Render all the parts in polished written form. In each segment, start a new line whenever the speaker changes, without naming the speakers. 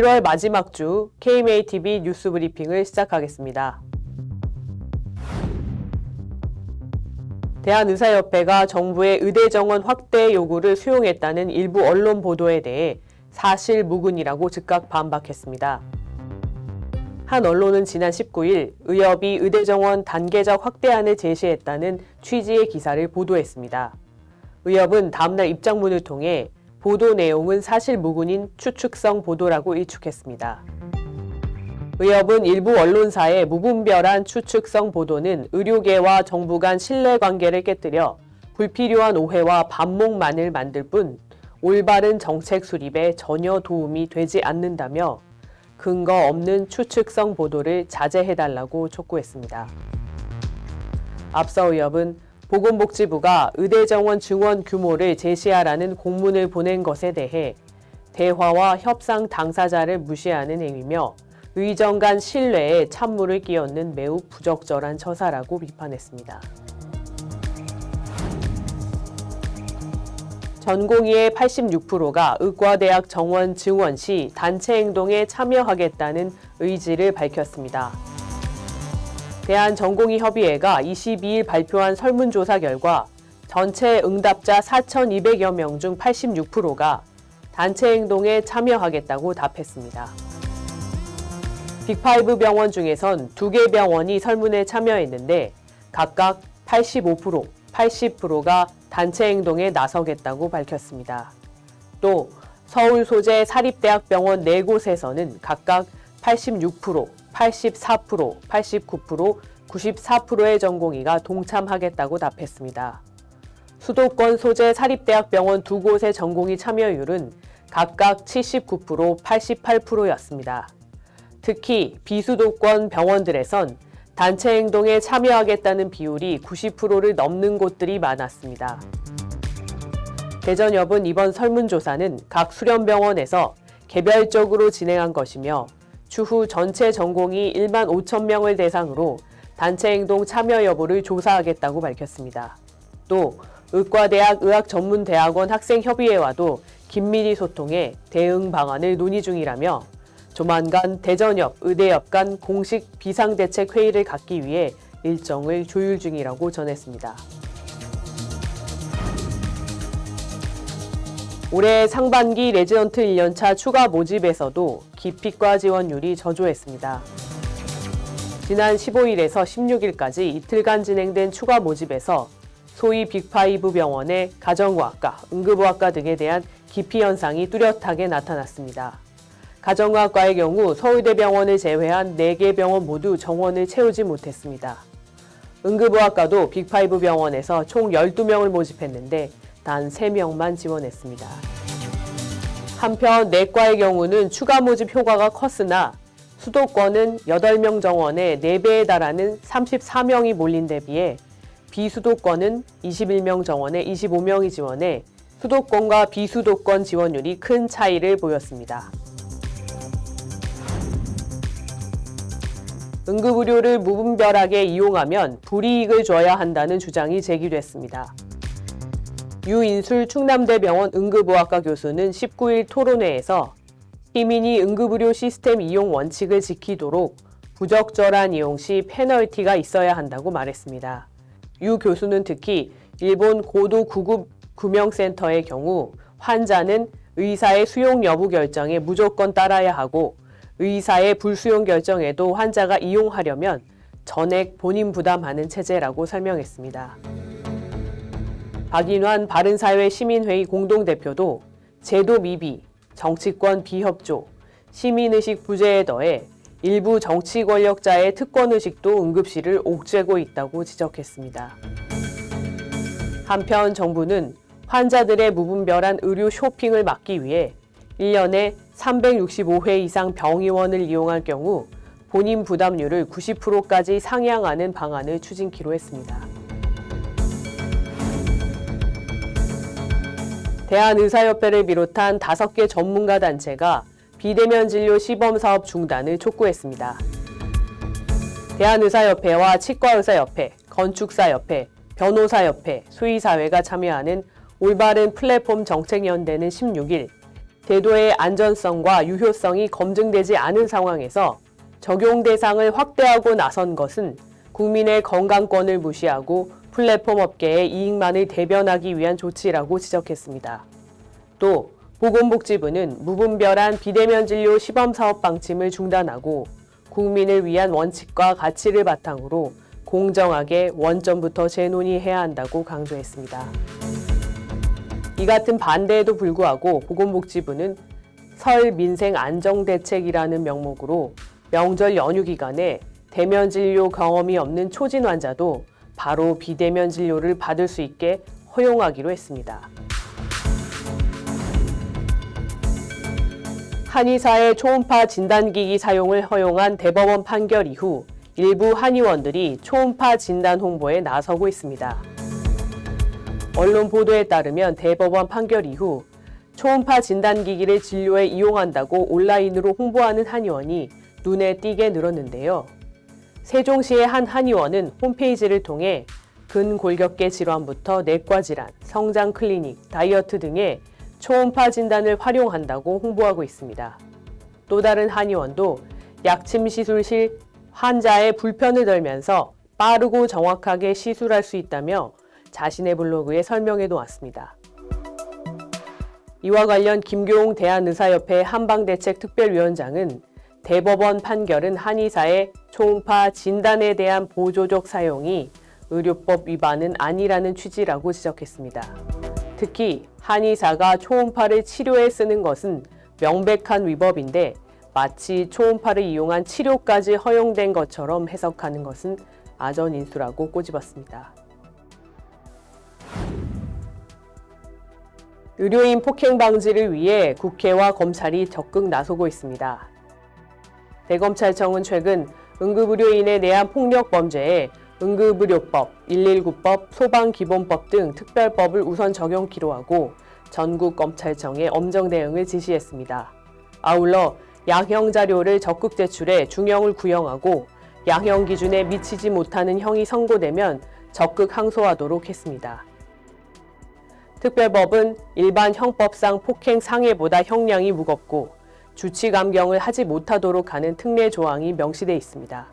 1월 마지막 주 KMATV 뉴스 브리핑을 시작하겠습니다. 대한의사협회가 정부의 의대 정원 확대 요구를 수용했다는 일부 언론 보도에 대해 사실 무근이라고 즉각 반박했습니다. 한 언론은 지난 19일 의협이 의대 정원 단계적 확대안을 제시했다는 취지의 기사를 보도했습니다. 의협은 다음날 입장문을 통해 보도 내용은 사실 무근인 추측성 보도라고 일축했습니다. 의협은 일부 언론사의 무분별한 추측성 보도는 의료계와 정부 간 신뢰관계를 깨뜨려 불필요한 오해와 반목만을 만들 뿐 올바른 정책 수립에 전혀 도움이 되지 않는다며 근거 없는 추측성 보도를 자제해달라고 촉구했습니다. 앞서 의협은 보건복지부가 의대 정원 증원 규모를 제시하라는 공문을 보낸 것에 대해 대화와 협상 당사자를 무시하는 행위며 의정 간 신뢰에 찬물을 끼얹는 매우 부적절한 처사라고 비판했습니다. 전공의의 86%가 의과대학 정원 증원 시 단체 행동에 참여하겠다는 의지를 밝혔습니다. 대한전공의협의회가 22일 발표한 설문조사 결과 전체 응답자 4,200여 명 중 86%가 단체 행동에 참여하겠다고 답했습니다. 빅5 병원 중에선 2개 병원이 설문에 참여했는데 각각 85%, 80%가 단체 행동에 나서겠다고 밝혔습니다. 또 서울 소재 사립대학병원 4곳에서는 각각 86%, 84%, 89%, 94%의 전공의가 동참하겠다고 답했습니다. 수도권 소재 사립대학병원 2곳의 전공의 참여율은 각각 79%, 88%였습니다. 특히 비수도권 병원들에선 단체 행동에 참여하겠다는 비율이 90%를 넘는 곳들이 많았습니다. 대전협은 이번 설문조사는 각 수련병원에서 개별적으로 진행한 것이며 추후 전체 전공의 1만 5천 명을 대상으로 단체 행동 참여 여부를 조사하겠다고 밝혔습니다. 또 의과대학 의학전문대학원 학생협의회와도 긴밀히 소통해 대응 방안을 논의 중이라며 조만간 대전협, 의대협 간 공식 비상대책 회의를 갖기 위해 일정을 조율 중이라고 전했습니다. 올해 상반기 레지던트 1년차 추가 모집에서도 기피과 지원율이 저조했습니다. 지난 15일에서 16일까지 이틀간 진행된 추가 모집에서 소위 빅5 병원의 가정의학과, 응급의학과 등에 대한 기피 현상이 뚜렷하게 나타났습니다. 가정의학과의 경우 서울대병원을 제외한 4개 병원 모두 정원을 채우지 못했습니다. 응급의학과도 빅5 병원에서 총 12명을 모집했는데 단 3명만 지원했습니다. 한편 내과의 경우는 추가 모집 효과가 컸으나 수도권은 8명 정원에 4배에 달하는 34명이 몰린 데 비해 비수도권은 21명 정원에 25명이 지원해 수도권과 비수도권 지원율이 큰 차이를 보였습니다. 응급의료를 무분별하게 이용하면 불이익을 줘야 한다는 주장이 제기됐습니다. 유인술 충남대병원 응급의학과 교수는 19일 토론회에서 시민이 응급의료 시스템 이용 원칙을 지키도록 부적절한 이용 시 페널티가 있어야 한다고 말했습니다. 유 교수는 특히 일본 고도 구급 구명센터의 경우 환자는 의사의 수용 여부 결정에 무조건 따라야 하고 의사의 불수용 결정에도 환자가 이용하려면 전액 본인 부담하는 체제라고 설명했습니다. 박인환 바른사회 시민회의 공동대표도 제도 미비, 정치권 비협조, 시민의식 부재에 더해 일부 정치 권력자의 특권의식도 응급실을 옥죄고 있다고 지적했습니다. 한편 정부는 환자들의 무분별한 의료 쇼핑을 막기 위해 1년에 365회 이상 병의원을 이용할 경우 본인 부담률을 90%까지 상향하는 방안을 추진키로 했습니다. 대한의사협회를 비롯한 5개 전문가 단체가 비대면 진료 시범사업 중단을 촉구했습니다. 대한의사협회와 치과의사협회, 건축사협회, 변호사협회, 수의사회가 참여하는 올바른 플랫폼 정책연대는 16일 제도의 안전성과 유효성이 검증되지 않은 상황에서 적용 대상을 확대하고 나선 것은 국민의 건강권을 무시하고 플랫폼 업계의 이익만을 대변하기 위한 조치라고 지적했습니다. 또 보건복지부는 무분별한 비대면 진료 시범사업 방침을 중단하고 국민을 위한 원칙과 가치를 바탕으로 공정하게 원점부터 재논의해야 한다고 강조했습니다. 이 같은 반대에도 불구하고 보건복지부는 설 민생 안정대책이라는 명목으로 명절 연휴 기간에 대면 진료 경험이 없는 초진 환자도 바로 비대면 진료를 받을 수 있게 허용하기로 했습니다. 한의사의 초음파 진단기기 사용을 허용한 대법원 판결 이후 일부 한의원들이 초음파 진단 홍보에 나서고 있습니다. 언론 보도에 따르면 대법원 판결 이후 초음파 진단기기를 진료에 이용한다고 온라인으로 홍보하는 한의원이 눈에 띄게 늘었는데요. 세종시의 한 한의원은 홈페이지를 통해 근골격계 질환부터 내과 질환, 성장 클리닉, 다이어트 등의 초음파 진단을 활용한다고 홍보하고 있습니다. 또 다른 한의원도 약침 시술 시 환자의 불편을 덜면서 빠르고 정확하게 시술할 수 있다며 자신의 블로그에 설명해 놓았습니다. 이와 관련 김교웅 대한의사협회 한방대책특별위원장은 대법원 판결은 한의사의 초음파 진단에 대한 보조적 사용이 의료법 위반은 아니라는 취지라고 지적했습니다. 특히 한의사가 초음파를 치료에 쓰는 것은 명백한 위법인데 마치 초음파를 이용한 치료까지 허용된 것처럼 해석하는 것은 아전인수라고 꼬집었습니다. 의료인 폭행 방지를 위해 국회와 검찰이 적극 나서고 있습니다. 대검찰청은 최근 응급의료인에 대한 폭력 범죄에 응급의료법, 119법, 소방기본법 등 특별법을 우선 적용키로 하고 전국검찰청에 엄정 대응을 지시했습니다. 아울러 양형 자료를 적극 제출해 중형을 구형하고 양형 기준에 미치지 못하는 형이 선고되면 적극 항소하도록 했습니다. 특별법은 일반 형법상 폭행 상해보다 형량이 무겁고 주치 감경을 하지 못하도록 하는 특례 조항이 명시돼 있습니다.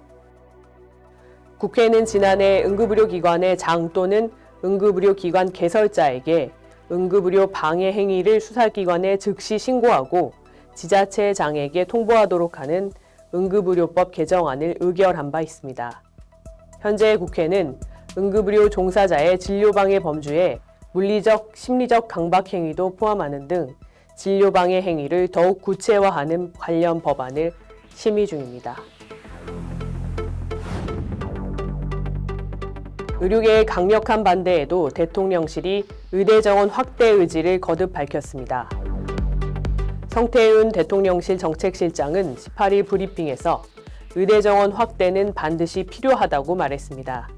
국회는 지난해 응급의료기관의 장 또는 응급의료기관 개설자에게 응급의료 방해 행위를 수사기관에 즉시 신고하고 지자체 장에게 통보하도록 하는 응급의료법 개정안을 의결한 바 있습니다. 현재 국회는 응급의료 종사자의 진료방해 범주에 물리적, 심리적 강박 행위도 포함하는 등 진료방해 행위를 더욱 구체화하는 관련 법안을 심의 중입니다. 의료계의 강력한 반대에도 대통령실이 의대 정원 확대 의지를 거듭 밝혔습니다. 성태윤 대통령실 정책실장은 18일 브리핑에서 의대 정원 확대는 반드시 필요하다고 말했습니다.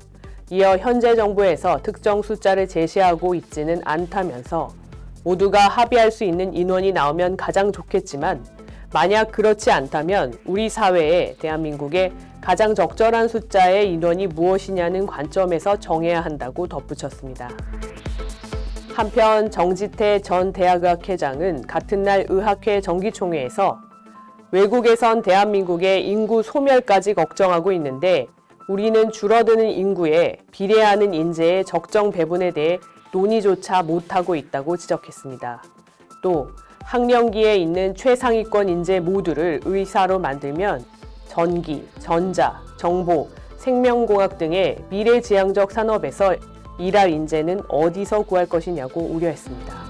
이어 현재 정부에서 특정 숫자를 제시하고 있지는 않다면서 모두가 합의할 수 있는 인원이 나오면 가장 좋겠지만 만약 그렇지 않다면 우리 사회에 대한민국의 가장 적절한 숫자의 인원이 무엇이냐는 관점에서 정해야 한다고 덧붙였습니다. 한편 정지태 전 대학의학회장은 같은 날 의학회 정기총회에서 외국에선 대한민국의 인구 소멸까지 걱정하고 있는데 우리는 줄어드는 인구에 비례하는 인재의 적정 배분에 대해 논의조차 못하고 있다고 지적했습니다. 또 학령기에 있는 최상위권 인재 모두를 의사로 만들면 전기, 전자, 정보, 생명공학 등의 미래지향적 산업에서 일할 인재는 어디서 구할 것이냐고 우려했습니다.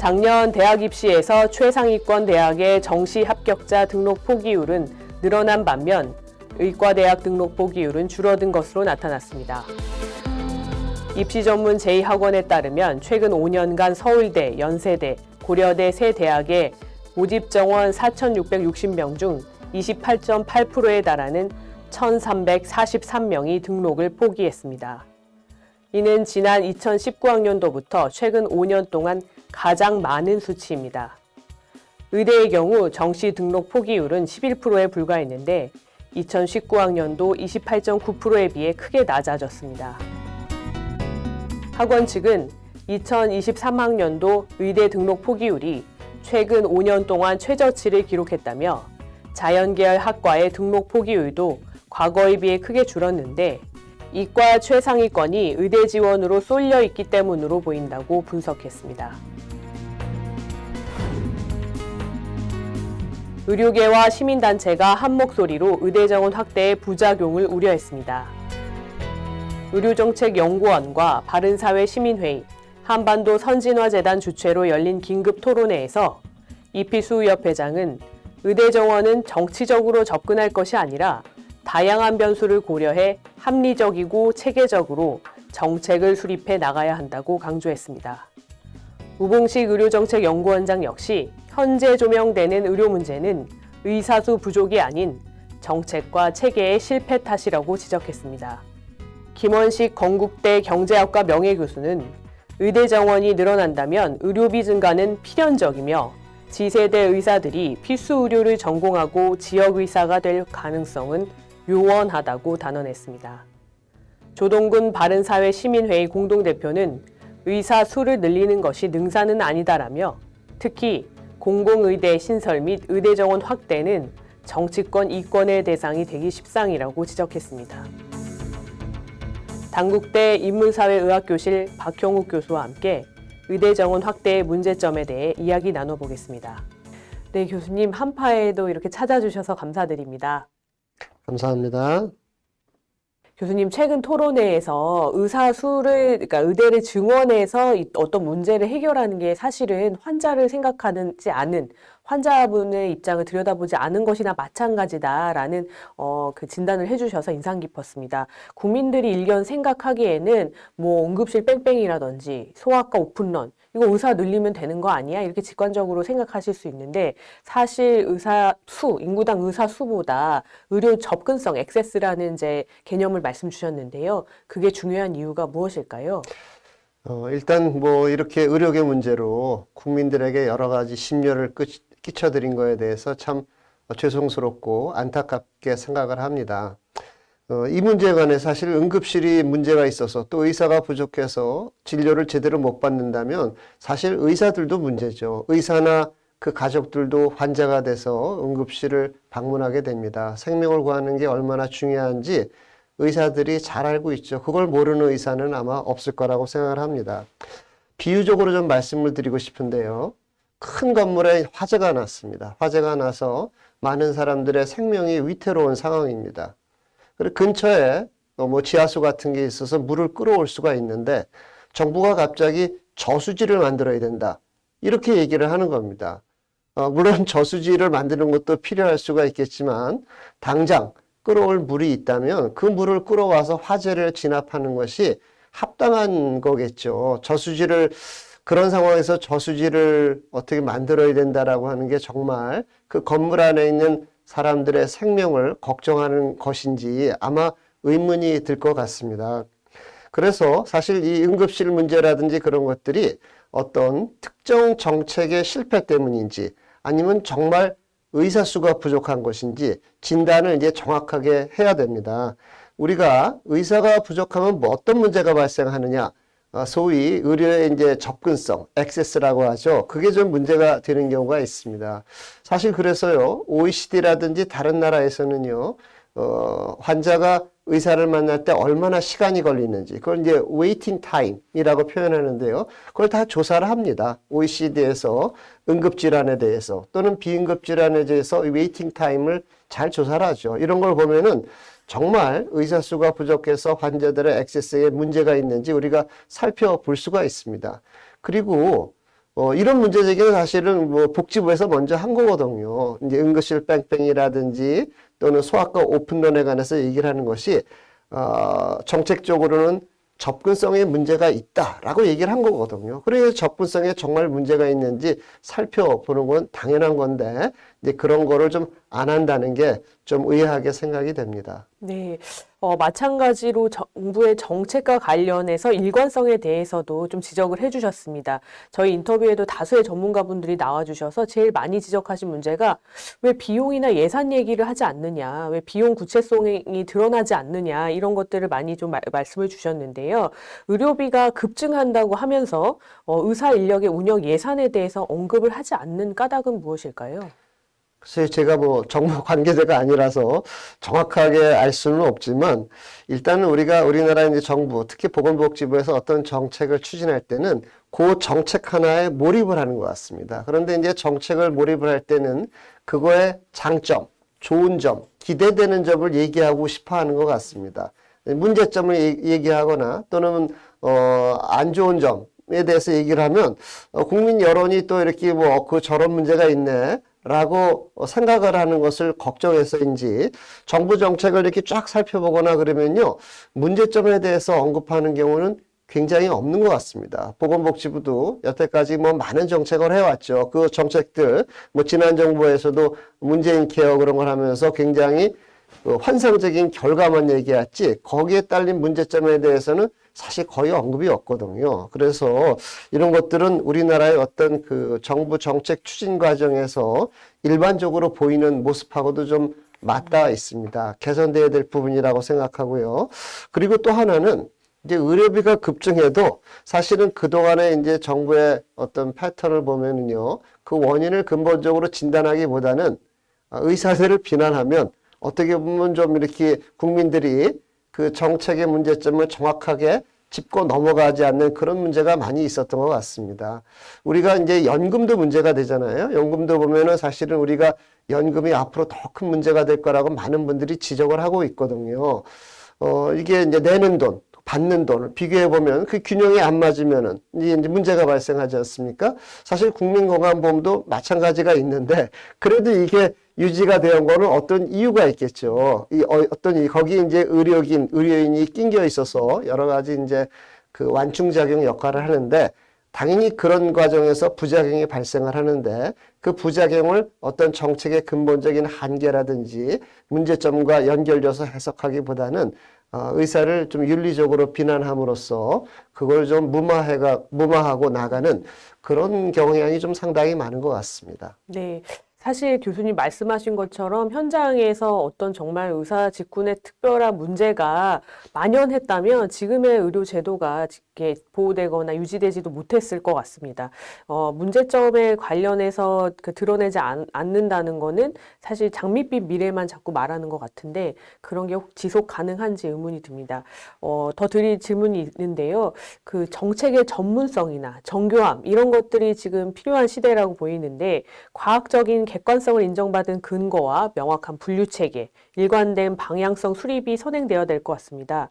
작년 대학 입시에서 최상위권 대학의 정시 합격자 등록 포기율은 늘어난 반면 의과대학 등록 포기율은 줄어든 것으로 나타났습니다. 입시 전문 제2학원에 따르면 최근 5년간 서울대, 연세대, 고려대 세 대학의 모집 정원 4,660명 중 28.8%에 달하는 1,343명이 등록을 포기했습니다. 이는 지난 2019학년도부터 최근 5년 동안 가장 많은 수치입니다. 의대의 경우 정시 등록 포기율은 11%에 불과했는데 2019학년도 28.9%에 비해 크게 낮아졌습니다. 학원 측은 2023학년도 의대 등록 포기율이 최근 5년 동안 최저치를 기록했다며 자연계열 학과의 등록 포기율도 과거에 비해 크게 줄었는데 이과 최상위권이 의대 지원으로 쏠려 있기 때문으로 보인다고 분석했습니다. 의료계와 시민단체가 한 목소리로 의대 정원 확대의 부작용을 우려했습니다. 의료정책연구원과 바른사회 시민회의, 한반도 선진화재단 주최로 열린 긴급 토론회에서 이필수 의협회장은 의대 정원은 정치적으로 접근할 것이 아니라 다양한 변수를 고려해 합리적이고 체계적으로 정책을 수립해 나가야 한다고 강조했습니다. 우봉식 의료정책연구원장 역시 현재 조명되는 의료 문제는 의사수 부족이 아닌 정책과 체계의 실패 탓이라고 지적했습니다. 김원식 건국대 경제학과 명예교수는 의대 정원이 늘어난다면 의료비 증가는 필연적이며 지세대 의사들이 필수 의료를 전공하고 지역의사가 될 가능성은 요원하다고 단언했습니다. 조동근 바른사회시민회의 공동대표는 의사 수를 늘리는 것이 능사는 아니다라며 특히 공공의대 신설 및 의대 정원 확대는 정치권 이권의 대상이 되기 십상이라고 지적했습니다. 단국대 인문사회의학교실 박형욱 교수와 함께 의대 정원 확대의 문제점에 대해 이야기 나눠보겠습니다. 네, 교수님 한파에도 이렇게 찾아주셔서 감사드립니다.
감사합니다.
교수님 최근 토론회에서 의사 수를, 그러니까 의대를 증원해서 어떤 문제를 해결하는 게 사실은 환자를 생각하지 않은 환자분의 입장을 들여다보지 않은 것이나 마찬가지다라는 그 진단을 해주셔서 인상 깊었습니다. 국민들이 일견 생각하기에는 뭐 응급실 뺑뺑이라든지 소아과 오픈런 이거 의사 늘리면 되는 거 아니야? 이렇게 직관적으로 생각하실 수 있는데 사실 의사 수, 인구당 의사 수보다 의료 접근성, 액세스라는 이제 개념을 말씀 주셨는데요. 그게 중요한 이유가 무엇일까요?
일단 뭐 이렇게 의료계 문제로 국민들에게 여러 가지 심려를 끼쳐드린 거에 대해서 참 죄송스럽고 안타깝게 생각을 합니다. 이 문제에 관해 사실 응급실이 문제가 있어서 또 의사가 부족해서 진료를 제대로 못 받는다면 사실 의사들도 문제죠. 의사나 그 가족들도 환자가 돼서 응급실을 방문하게 됩니다. 생명을 구하는 게 얼마나 중요한지 의사들이 잘 알고 있죠. 그걸 모르는 의사는 아마 없을 거라고 생각을 합니다. 비유적으로 좀 말씀을 드리고 싶은데요. 큰 건물에 화재가 났습니다. 화재가 나서 많은 사람들의 생명이 위태로운 상황입니다. 그리고 근처에 뭐 지하수 같은 게 있어서 물을 끌어올 수가 있는데 정부가 갑자기 저수지를 만들어야 된다. 이렇게 얘기를 하는 겁니다. 물론 저수지를 만드는 것도 필요할 수가 있겠지만 당장 끌어올 물이 있다면 그 물을 끌어와서 화재를 진압하는 것이 합당한 거겠죠. 그런 상황에서 저수지를 어떻게 만들어야 된다라고 하는 게 정말 그 건물 안에 있는 사람들의 생명을 걱정하는 것인지 아마 의문이 들 것 같습니다. 그래서 사실 이 응급실 문제라든지 그런 것들이 어떤 특정 정책의 실패 때문인지 아니면 정말 의사 수가 부족한 것인지 진단을 이제 정확하게 해야 됩니다. 우리가 의사가 부족하면 뭐 어떤 문제가 발생하느냐? 소위 의료의 이제 접근성, 액세스라고 하죠. 그게 좀 문제가 되는 경우가 있습니다. 사실 그래서요, OECD라든지 다른 나라에서는요, 환자가 의사를 만날 때 얼마나 시간이 걸리는지, 그걸 이제 웨이팅 타임이라고 표현하는데요. 그걸 다 조사를 합니다. OECD에서 응급질환에 대해서 또는 비응급질환에 대해서 웨이팅 타임을 잘 조사를 하죠. 이런 걸 보면은 정말 의사 수가 부족해서 환자들의 액세스에 문제가 있는지 우리가 살펴볼 수가 있습니다. 그리고 이런 문제 제기는 사실은 뭐 복지부에서 먼저 한 거거든요. 이제 응급실 뺑뺑이라든지 또는 소아과 오픈런에 관해서 얘기를 하는 것이 정책적으로는 접근성에 문제가 있다라고 얘기를 한 거거든요. 그래서 접근성에 정말 문제가 있는지 살펴보는 건 당연한 건데 이제 그런 거를 좀 안 한다는 게 좀 의아하게 생각이 됩니다.
네. 마찬가지로 정부의 정책과 관련해서 일관성에 대해서도 좀 지적을 해주셨습니다. 저희 인터뷰에도 다수의 전문가분들이 나와주셔서 제일 많이 지적하신 문제가 왜 비용이나 예산 얘기를 하지 않느냐, 왜 비용 구체성이 드러나지 않느냐, 이런 것들을 많이 좀 말씀을 주셨는데요. 의료비가 급증한다고 하면서 의사 인력의 운영 예산에 대해서 언급을 하지 않는 까닭은 무엇일까요?
글쎄요, 제가 뭐 정부 관계자가 아니라서 정확하게 알 수는 없지만 일단은 우리나라 이제 정부, 특히 보건복지부에서 어떤 정책을 추진할 때는 그 정책 하나에 몰입을 하는 것 같습니다. 그런데 이제 정책을 몰입을 할 때는 그거의 장점, 좋은 점, 기대되는 점을 얘기하고 싶어 하는 것 같습니다. 문제점을 얘기하거나 또는 안 좋은 점에 대해서 얘기를 하면 국민 여론이 또 이렇게 뭐 저런 문제가 있네 라고 생각을 하는 것을 걱정해서인지 정부 정책을 이렇게 쫙 살펴보거나 그러면요, 문제점에 대해서 언급하는 경우는 굉장히 없는 것 같습니다. 보건복지부도 여태까지 뭐 많은 정책을 해왔죠. 그 정책들, 뭐 지난 정부에서도 문재인 케어 그런 걸 하면서 굉장히 환상적인 결과만 얘기했지 거기에 딸린 문제점에 대해서는 사실 거의 언급이 없거든요. 그래서 이런 것들은 우리나라의 어떤 그 정부 정책 추진 과정에서 일반적으로 보이는 모습하고도 좀 맞닿아 있습니다. 개선돼야 될 부분이라고 생각하고요. 그리고 또 하나는 이제 의료비가 급증해도 사실은 그동안에 이제 정부의 어떤 패턴을 보면은요, 그 원인을 근본적으로 진단하기보다는 의사들을 비난하면 어떻게 보면 좀 이렇게 국민들이 그 정책의 문제점을 정확하게 짚고 넘어가지 않는 그런 문제가 많이 있었던 것 같습니다. 우리가 이제 연금도 문제가 되잖아요. 연금도 보면은 사실은 우리가 연금이 앞으로 더 큰 문제가 될 거라고 많은 분들이 지적을 하고 있거든요. 이게 이제 내는 돈, 받는 돈을 비교해보면 그 균형이 안 맞으면은 이제 문제가 발생하지 않습니까? 사실 국민건강보험도 마찬가지가 있는데 그래도 이게 유지가 된 거는 어떤 이유가 있겠죠. 거기 이제 의료인이 낑겨 있어서 여러 가지 이제 그 완충작용 역할을 하는데 당연히 그런 과정에서 부작용이 발생을 하는데 그 부작용을 어떤 정책의 근본적인 한계라든지 문제점과 연결져서 해석하기보다는 의사를 좀 윤리적으로 비난함으로써 그걸 좀 무마하고 나가는 그런 경향이 좀 상당히 많은 것 같습니다.
네. 사실 교수님 말씀하신 것처럼 현장에서 어떤 정말 의사 직군의 특별한 문제가 만연했다면 지금의 의료 제도가 이렇게 보호되거나 유지되지도 못했을 것 같습니다. 문제점에 관련해서 드러내지 않는다는 거는 사실 장밋빛 미래만 자꾸 말하는 것 같은데 그런 게 지속 가능한지 의문이 듭니다. 더 드릴 질문이 있는데요. 그 정책의 전문성이나 정교함 이런 것들이 지금 필요한 시대라고 보이는데 과학적인 객관성을 인정받은 근거와 명확한 분류체계, 일관된 방향성 수립이 선행되어야 될 것 같습니다.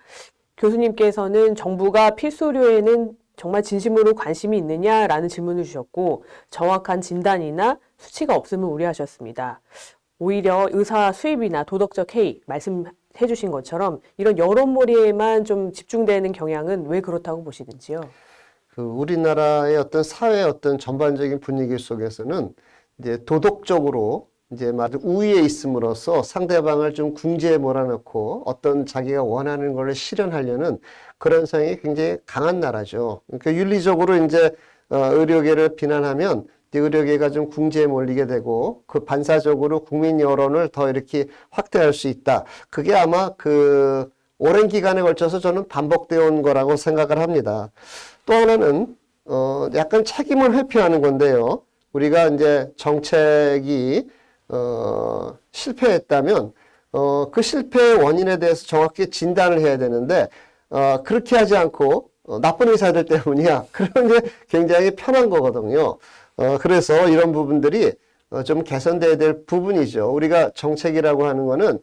교수님께서는 정부가 필수 의료에는 정말 진심으로 관심이 있느냐라는 질문을 주셨고 정확한 진단이나 수치가 없음을 우려하셨습니다. 오히려 의사 수입이나 도덕적 해이, 말씀해 주신 것처럼 이런 여론몰이에만 좀 집중되는 경향은 왜 그렇다고 보시는지요?
우리나라의 어떤 사회의 어떤 전반적인 분위기 속에서는 이제 도덕적으로 이제 아주 우위에 있음으로써 상대방을 좀 궁지에 몰아넣고 어떤 자기가 원하는 것을 실현하려는 그런 성향이 굉장히 강한 나라죠. 그러니까 윤리적으로 이제 의료계를 비난하면 이제 의료계가 좀 궁지에 몰리게 되고 그 반사적으로 국민 여론을 더 이렇게 확대할 수 있다. 그게 아마 그 오랜 기간에 걸쳐서 저는 반복되어 온 거라고 생각을 합니다. 또 하나는 약간 책임을 회피하는 건데요. 우리가 이제 정책이 실패했다면 그 실패의 원인에 대해서 정확히 진단을 해야 되는데 그렇게 하지 않고 나쁜 의사들 때문이야. 그런 게 굉장히 편한 거거든요. 그래서 이런 부분들이 좀 개선돼야 될 부분이죠. 우리가 정책이라고 하는 거는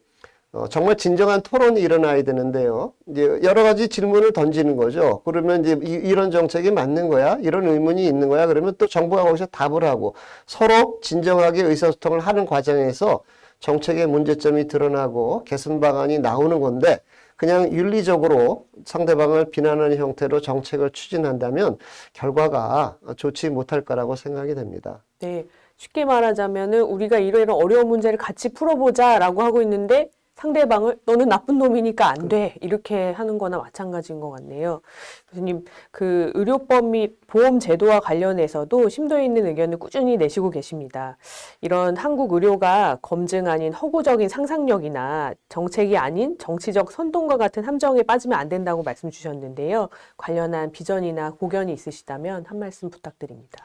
정말 진정한 토론이 일어나야 되는데요. 이제 여러 가지 질문을 던지는 거죠. 그러면 이제 이런 정책이 맞는 거야? 이런 의문이 있는 거야? 그러면 또 정부가 거기서 답을 하고 서로 진정하게 의사소통을 하는 과정에서 정책의 문제점이 드러나고 개선 방안이 나오는 건데 그냥 윤리적으로 상대방을 비난하는 형태로 정책을 추진한다면 결과가 좋지 못할 거라고 생각이 됩니다.
네. 쉽게 말하자면은 우리가 이런 어려운 문제를 같이 풀어보자라고 하고 있는데 상대방을 너는 나쁜 놈이니까 안 돼. 이렇게 하는 거나 마찬가지인 것 같네요. 교수님, 그 의료법 및 보험 제도와 관련해서도 심도 있는 의견을 꾸준히 내시고 계십니다. 이런 한국 의료가 검증 아닌 허구적인 상상력이나 정책이 아닌 정치적 선동과 같은 함정에 빠지면 안 된다고 말씀 주셨는데요. 관련한 비전이나 고견이 있으시다면 한 말씀 부탁드립니다.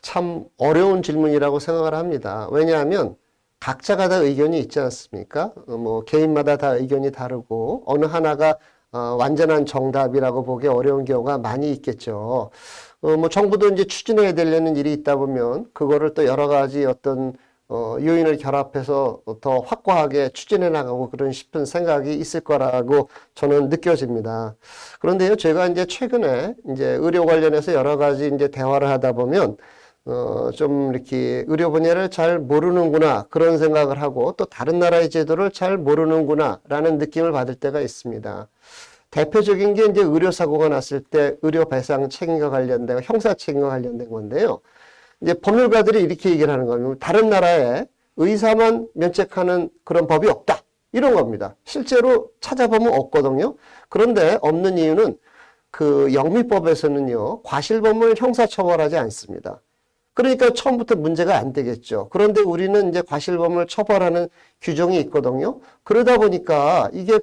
참 어려운 질문이라고 생각을 합니다. 왜냐하면 각자가 다 의견이 있지 않습니까? 뭐 개인마다 다 의견이 다르고 어느 하나가 완전한 정답이라고 보기 어려운 경우가 많이 있겠죠. 뭐 정부도 이제 추진해야 되려는 일이 있다 보면 그거를 또 여러 가지 어떤 요인을 결합해서 더 확고하게 추진해 나가고 그런 싶은 생각이 있을 거라고 저는 느껴집니다. 그런데요, 제가 이제 최근에 이제 의료 관련해서 여러 가지 이제 대화를 하다 보면 좀 이렇게 의료 분야를 잘 모르는구나 그런 생각을 하고 또 다른 나라의 제도를 잘 모르는구나 라는 느낌을 받을 때가 있습니다. 대표적인 게 이제 의료사고가 났을 때 의료 배상 책임과 관련된 형사 책임과 관련된 건데요. 이제 법률가들이 이렇게 얘기를 하는 겁니다. 다른 나라에 의사만 면책하는 그런 법이 없다. 이런 겁니다. 실제로 찾아보면 없거든요. 그런데 없는 이유는 그 영미법에서는요, 과실범을 형사처벌하지 않습니다. 그러니까 처음부터 문제가 안 되겠죠. 그런데 우리는 이제 과실범을 처벌하는 규정이 있거든요. 그러다 보니까 이게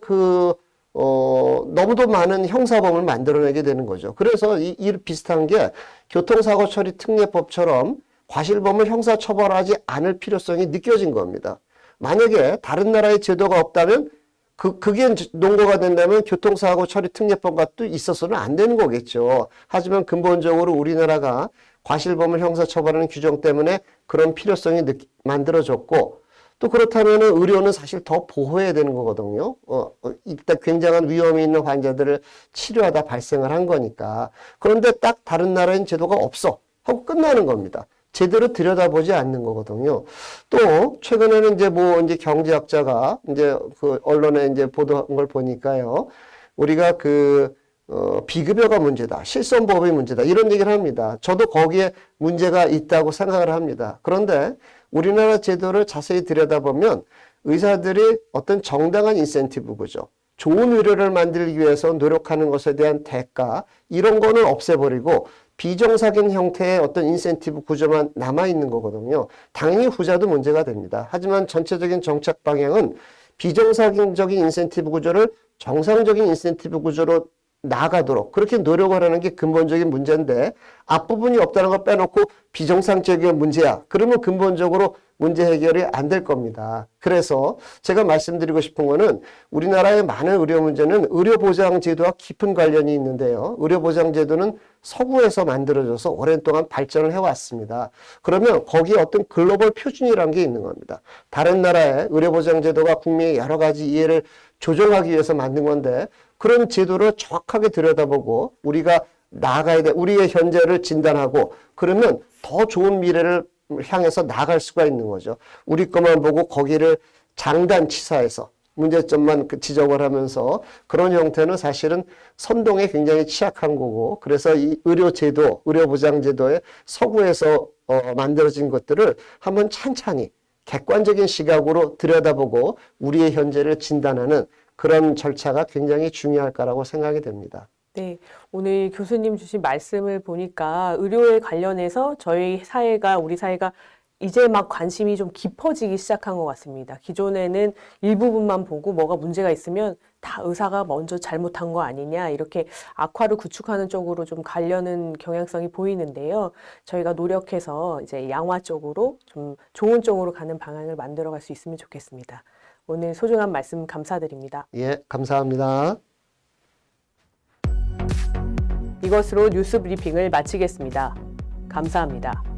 너무도 많은 형사범을 만들어내게 되는 거죠. 그래서 이 비슷한 게 교통사고 처리 특례법처럼 과실범을 형사처벌하지 않을 필요성이 느껴진 겁니다. 만약에 다른 나라의 제도가 없다면 그게 논거가 된다면 교통사고 처리 특례법과 또 있어서는 안 되는 거겠죠. 하지만 근본적으로 우리나라가 과실범을 형사처벌하는 규정 때문에 그런 필요성이 만들어졌고 또 그렇다면 의료는 사실 더 보호해야 되는 거거든요. 일단 굉장한 위험이 있는 환자들을 치료하다 발생을 한 거니까. 그런데 딱 다른 나라엔 제도가 없어 하고 끝나는 겁니다. 제대로 들여다보지 않는 거거든요. 또 최근에는 이제 경제학자가 이제 그 언론에 이제 보도한 걸 보니까요. 우리가 비급여가 문제다. 실손보험이 문제다. 이런 얘기를 합니다. 저도 거기에 문제가 있다고 생각을 합니다. 그런데 우리나라 제도를 자세히 들여다보면 의사들이 어떤 정당한 인센티브 구조, 좋은 의료를 만들기 위해서 노력하는 것에 대한 대가, 이런 거는 없애버리고 비정상인 형태의 어떤 인센티브 구조만 남아있는 거거든요. 당연히 후자도 문제가 됩니다. 하지만 전체적인 정책 방향은 비정상적인 인센티브 구조를 정상적인 인센티브 구조로 나아가도록 그렇게 노력을 하는 게 근본적인 문제인데 앞부분이 없다는 걸 빼놓고 비정상적인 문제야. 그러면 근본적으로 문제 해결이 안 될 겁니다. 그래서 제가 말씀드리고 싶은 거는 우리나라의 많은 의료 문제는 의료보장제도와 깊은 관련이 있는데요. 의료보장제도는 서구에서 만들어져서 오랜 동안 발전을 해왔습니다. 그러면 거기에 어떤 글로벌 표준이라는 게 있는 겁니다. 다른 나라의 의료보장제도가 국민의 여러 가지 이해를 조정하기 위해서 만든 건데 그런 제도를 정확하게 들여다보고 우리가 나아가야 돼. 우리의 현재를 진단하고 그러면 더 좋은 미래를 향해서 나아갈 수가 있는 거죠. 우리 것만 보고 거기를 장단치사해서 문제점만 지적을 하면서 그런 형태는 사실은 선동에 굉장히 취약한 거고 그래서 이 의료제도, 의료보장제도의 서구에서 만들어진 것들을 한번 찬찬히 객관적인 시각으로 들여다보고 우리의 현재를 진단하는 그런 절차가 굉장히 중요할 거라고 생각이 됩니다.
네, 오늘 교수님 주신 말씀을 보니까 의료에 관련해서 우리 사회가 이제 막 관심이 좀 깊어지기 시작한 것 같습니다. 기존에는 일부분만 보고 뭐가 문제가 있으면 다 의사가 먼저 잘못한 거 아니냐 이렇게 악화를 구축하는 쪽으로 좀 가려는 경향성이 보이는데요. 저희가 노력해서 이제 양화 쪽으로 좀 좋은 쪽으로 가는 방향을 만들어갈 수 있으면 좋겠습니다. 오늘 소중한 말씀 감사드립니다.
예, 감사합니다.
이것으로 뉴스 브리핑을 마치겠습니다. 감사합니다.